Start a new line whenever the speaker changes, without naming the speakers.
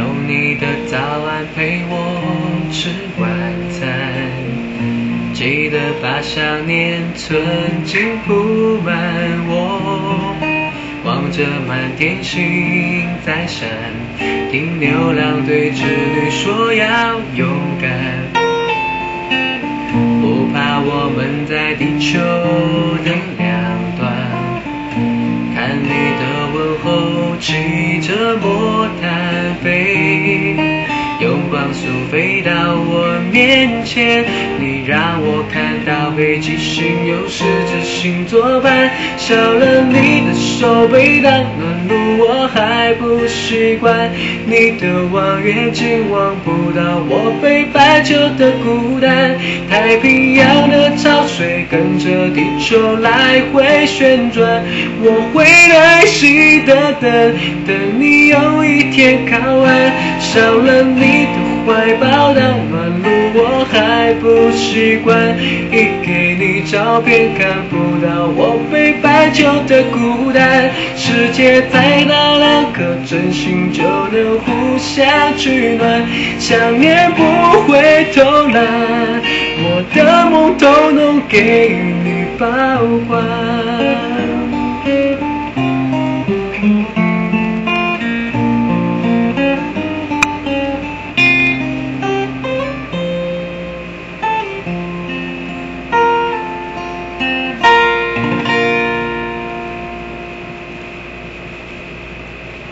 用你的早安陪我吃晚餐，记得把想念存进铺满我，望着满天星在闪，听牛郎对织女说要勇敢，不怕我们在地球的两端，看你的问候骑着魔毯飞，用光速飞到我面前，你让我看到北极星有十字星作伴，少了你的手背当暖炉我还不习惯，你的望远镜望不到我北半球的孤单，太平洋的潮水跟着地球来回旋转，我会耐心的等你有一天靠岸，少了你的怀抱当暖炉我还不习惯，一给你照片看不到我北半球的孤单，世界再大两颗真心就能互相取暖，想念不会偷懒，我的梦都能给你保管。